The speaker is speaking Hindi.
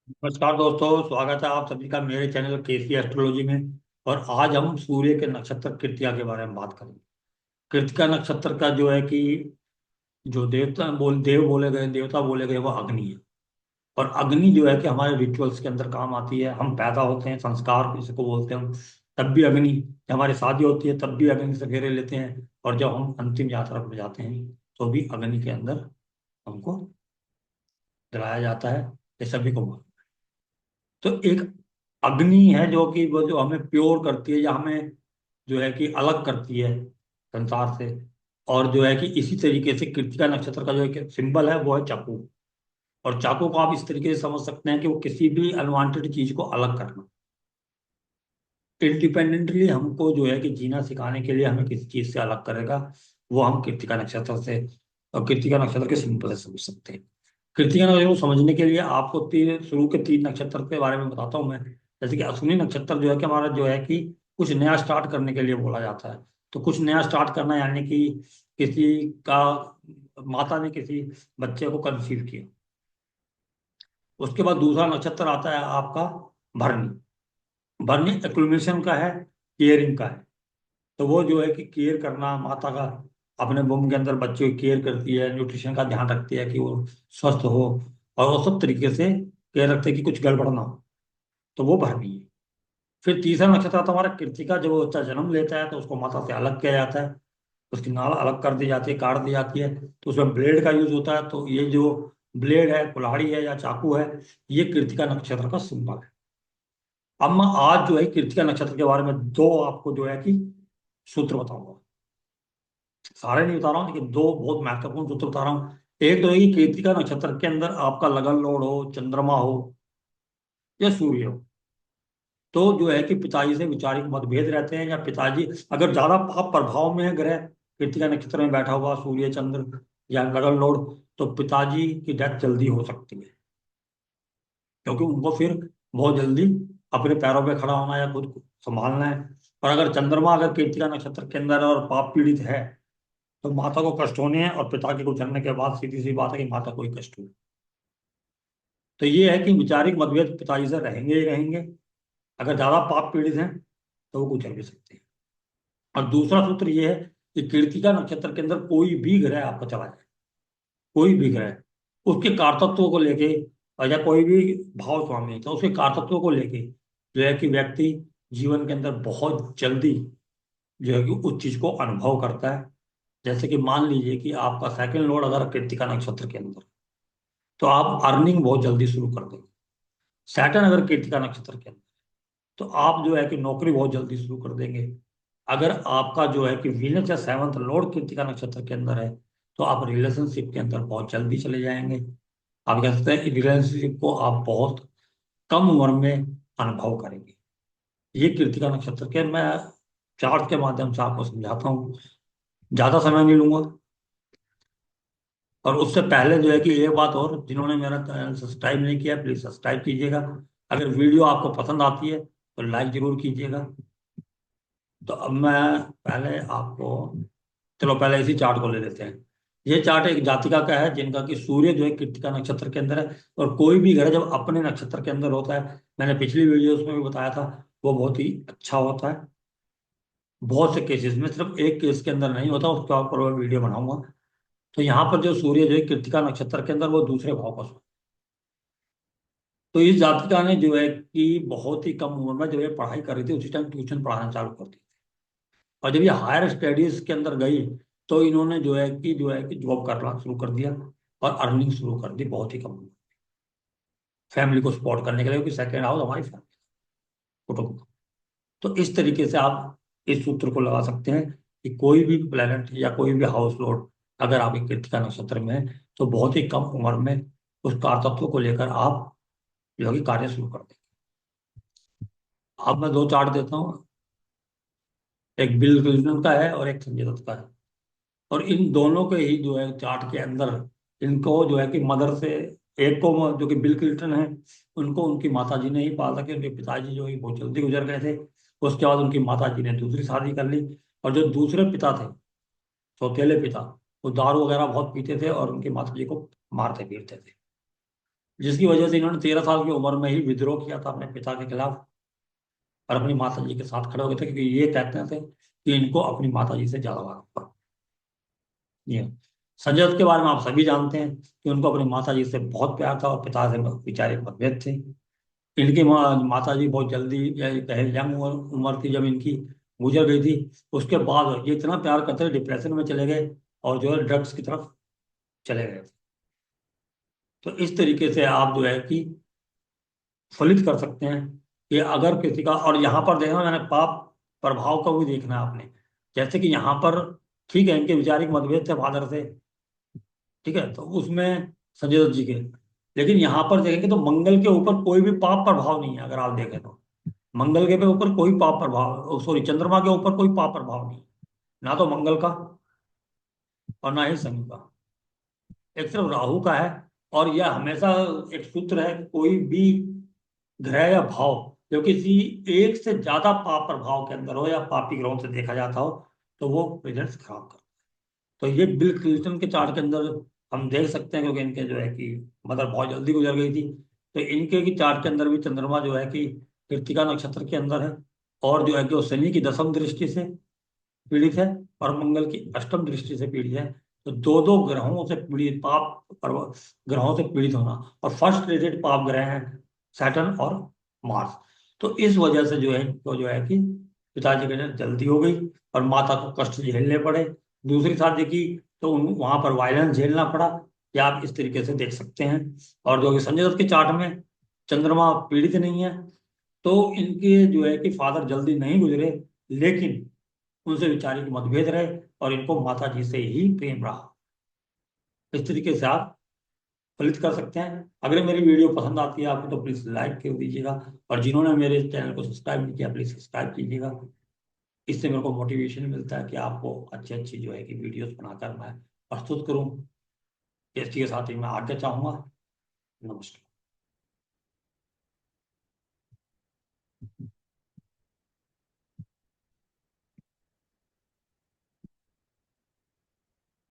नमस्कार दोस्तों, स्वागत है आप सभी का मेरे चैनल केसी एस्ट्रोलॉजी में। और आज हम सूर्य के नक्षत्र कृत्तिका के बारे में बात करेंगे। कृत्तिका नक्षत्र का जो है कि जो देव बोले गए, देवता बोले गए, वो अग्नि है। और अग्नि जो है कि हमारे रिचुअल्स के अंदर काम आती है। हम पैदा होते हैं, संस्कार इसको बोलते हैं हम, तब भी अग्नि। जब हमारी शादी होती है तब भी अग्नि से फेरे लेते हैं, और जब हम अंतिम यात्रा पर जाते हैं तो भी अग्नि के अंदर हमको जलाया जाता है। ये सभी को मालूम। तो एक अग्नि है जो कि वो जो हमें प्योर करती है, या हमें जो है कि अलग करती है संसार से। और जो है कि इसी तरीके से कृत्तिका नक्षत्र का जो एक सिंबल है वो है चाकू। और चाकू को आप इस तरीके से समझ सकते हैं कि वो किसी भी अनवांटेड चीज को अलग करना। इंडिपेंडेंटली हमको जो है कि जीना सिखाने के लिए हमें किसी चीज से अलग करेगा, वो हम कृत्तिका नक्षत्र से और कृत्तिका नक्षत्र के सिंबल से समझ सकते हैं। कृत्तिका नक्षत्र को समझने के लिए आपको शुरू के 3 नक्षत्र के बारे में बताता हूँ मैं। जैसे कि अश्विनी नक्षत्र जो है कि हमारा जो है कि कुछ नया स्टार्ट करने के लिए बोला जाता है। तो कुछ नया स्टार्ट करना यानी कि किसी का माता ने किसी बच्चे को कंसीव किया। उसके बाद दूसरा नक्षत्र आता है आपका भरणी। भरनी एक्लमेशन का है, केयरिंग का है। तो वो जो है कि केयर करना, माता का अपने वुम के अंदर बच्चे की केयर करती है, न्यूट्रिशन का ध्यान रखती है कि वो स्वस्थ हो, और वो सब तरीके से केयर रखते हैं कि कुछ गड़बड़ ना हो। तो वो भरनी है। फिर तीसरा नक्षत्र आता है हमारा कृत्तिका। जब वो बच्चा जन्म लेता है तो उसको माता से अलग किया जाता है। उसकी नाल अलग कर दी जाती है, काट दी जाती है। तो उसमें ब्लेड का यूज होता है। तो ये जो ब्लेड है, कुल्हाड़ी है या चाकू है, ये कृत्तिका नक्षत्र का सिंबल है। अब मैं आज जो है कृत्तिका नक्षत्र के बारे में दो आपको जो है कि सूत्र बताऊंगा। सारे नहीं बता रहा हूँ, लेकिन दो बहुत महत्वपूर्ण सूत्र बता रहा हूँ। एक तो है कि कृत्तिका नक्षत्र के अंदर आपका लगन लॉर्ड हो, चंद्रमा हो या सूर्य हो, तो जो है कि पिताजी से वैचारिक मतभेद रहते हैं। या पिताजी अगर ज्यादा पाप प्रभाव में है ग्रह कृत्तिका नक्षत्र में बैठा हुआ सूर्य चंद्र या लगन लॉर्ड, तो पिताजी की डेथ जल्दी हो सकती है। क्योंकि उनको फिर बहुत जल्दी अपने पैरों पे खड़ा होना या खुद को संभालना है। और अगर चंद्रमा अगर कृत्तिका नक्षत्र के अंदर है और पाप पीड़ित है, तो माता को कष्ट होने हैं, और पिता के गुजरने के बाद सीधी सी बात है कि माता को ही कष्ट हुई। तो ये है कि वैचारिक मतभेद पिताजी से रहेंगे ही रहेंगे। अगर ज्यादा पाप पीड़ित हैं तो वो गुजर भी सकते हैं। और दूसरा सूत्र ये है कि कृत्तिका नक्षत्र के अंदर कोई भी ग्रह आपका चला जाए, कोई भी ग्रह उसके कारतत्वों को लेके, या कोई भी भाव स्वामी तो उसके कारतत्वों को लेके जो है कि व्यक्ति जीवन के अंदर बहुत जल्दी जो है कि उस चीज को अनुभव करता है। जैसे कि मान लीजिए कि आपका सेकंड लॉर्ड अगर कृत्तिका नक्षत्र के अंदर, तो आप अर्निंग बहुत जल्दी शुरू कर देंगे। सैटर्न अगर कृत्तिका नक्षत्र के अंदर, तो आप जो है कि नौकरी बहुत जल्दी शुरू कर देंगे। अगर आपका जो है कि वीनस या सेवंथ लॉर्ड कृत्तिका नक्षत्र के अंदर है, तो आप रिलेशनशिप के अंदर बहुत जल्दी चले जाएंगे। आप कह सकते हैं रिलेशनशिप को आप बहुत कम उम्र में अनुभव करेंगे। ये कृत्तिका नक्षत्र के मैं चार्ट के माध्यम से आपको समझाता हूँ, ज्यादा समय नहीं लूंगा। और उससे पहले जो है कि एक बात और, जिन्होंने मेरा चैनल सब्सक्राइब नहीं किया प्लीज सब्सक्राइब कीजिएगा। अगर वीडियो आपको पसंद आती है तो लाइक जरूर कीजिएगा। तो अब मैं पहले आपको, चलो पहले इसी चार्ट को ले लेते हैं। ये चार्ट एक जातिका का है जिनका कि सूर्य जो है कृत्तिका नक्षत्र के अंदर है। और कोई भी ग्रह जब अपने नक्षत्र के अंदर होता है, मैंने पिछली वीडियोस में भी बताया था, वो बहुत ही अच्छा होता है। बहुत से केसेस में, सिर्फ एक केस के अंदर नहीं होता, उसके ऊपर मैं वीडियो बनाऊंगा। तो यहाँ पर जो सूर्य जो है कृत्तिका नक्षत्र के अंदर, वो दूसरे भाव का सूर्य। तो इस जातिका ने जो है कि बहुत ही कम उम्र में जब ये पढ़ाई कर रही थी, उसी टाइम ट्यूशन पढ़ाना चालू कर दी। और जब ये हायर स्टडीज के अंदर गई, तो इन्होंने जो है कि जॉब करना शुरू कर दिया और अर्निंग शुरू कर दी बहुत ही कम उम्र में, फैमिली को सपोर्ट करने के लिए, क्योंकि सेकेंड हाउस हमारी फैमिली, कुटुंब। तो इस तरीके से आप इस सूत्र को लगा सकते हैं कि कोई भी प्लेनेट या कोई भी हाउस लॉर्ड अगर आपकी कृत्तिका नक्षत्र में है, तो बहुत ही कम उम्र में उस कारतत्व को लेकर आप जो है कि कार्य शुरू कर देंगे। अब मैं दो चार्ट देता हूँ। एक बिल क्लिंटन का है और एक संजय दत्त का है। और इन दोनों के ही जो है चार्ट के अंदर, इनको जो है कि मदर से, एक को जो कि बिल क्लिंटन है, उनको उनकी माता जी ने ही पाला था, कि उनके पिताजी जो है बहुत जल्दी गुजर गए थे। उसके बाद उनकी माता जी ने दूसरी शादी कर ली। और जो दूसरे पिता थे, सौतेले पिता, वो दारू वगैरह बहुत पीते थे और उनकी माता जी को मारते पीटते थे। जिसकी वजह से इन्होंने 13 साल की उम्र में ही विद्रोह किया था अपने पिता के खिलाफ और अपनी माता जी के साथ खड़े हो गए थे, क्योंकि ये कहते थे कि इनको अपनी माता जी से ज्यादा भाग ये। संजय दत्त के बारे में आप सभी जानते हैं कि उनको अपनी माता जी से बहुत प्यार था और पिता से बेचारे मतभेद थे। इनकी माता जी बहुत जल्दी कहे यंग उम्र थी जब इनकी गुजर गई थी। उसके बाद ये इतना प्यार करते थे, डिप्रेशन में चले गए और जो है ड्रग्स की तरफ चले गए। तो इस तरीके से आप जो है कि फलित कर सकते हैं कि अगर किसी का, और यहाँ पर देखना मैंने पाप प्रभाव का भी देखना है आपने। जैसे कि यहाँ पर ठीक है इनके वैचारिक मतभेद थे फादर से, ठीक है, तो उसमें संजय दत्त जी के, लेकिन यहाँ पर देखेंगे तो मंगल के ऊपर कोई भी पाप प्रभाव नहीं है। अगर आप देखें तो मंगल के पे ऊपर कोई पाप प्रभाव, सॉरी, चंद्रमा के ऊपर कोई पाप प्रभाव नहीं है, ना तो मंगल का और ना ही शनि का, एक सिर्फ राहु का है। और यह हमेशा एक सूत्र है कि कोई भी ग्रह या भाव जो किसी एक से ज्यादा पाप प्रभाव के अंदर हो या पापी ग्रहों से देखा जाता हो, तो वो रिजल्ट खराब कर। तो ये बिल क्लिंटन के चार्ट के अंदर हम देख सकते हैं, क्योंकि इनके जो है कि मदर बहुत जल्दी गुजर गई थी। तो इनके की चार्ट के अंदर भी चंद्रमा जो है कि कृत्तिका नक्षत्र के अंदर है, और जो है कि वो शनि की 10वीं दृष्टि से पीड़ित है और मंगल की 8वीं दृष्टि से पीड़ित है। तो दो दो ग्रहों से पीड़ित ग्रहों से पीड़ित होना, और फर्स्ट रेटेड पाप ग्रह हैं सैटर्न और मार्स। तो इस वजह से जो है तो जो है कि पिताजी के जल्दी हो गई और माता को कष्ट झेलने पड़े। दूसरी शादी की तो वहां पर वायलेंस झेलना पड़ा, या आप इस तरीके से देख सकते हैं। और जो कि संजय दत्त के चार्ट में चंद्रमा पीड़ित नहीं है, तो इनके जो है कि फादर जल्दी नहीं गुजरे, लेकिन उनसे वैचारिक मतभेद रहे और इनको माता जी से ही प्रेम रहा। इस तरीके से आप फलित कर सकते हैं। अगर मेरी वीडियो पसंद आती है आपको तो प्लीज लाइक कर दीजिएगा, और जिन्होंने मेरे चैनल को सब्सक्राइब नहीं किया प्लीज सब्सक्राइब कीजिएगा। इससे मेरे को मोटिवेशन मिलता है कि आपको अच्छी अच्छी जो है कि वीडियोस बनाकर मैं प्रस्तुत करूं। इसी के साथ ही मैं आगे चाहूंगा। नमस्कार।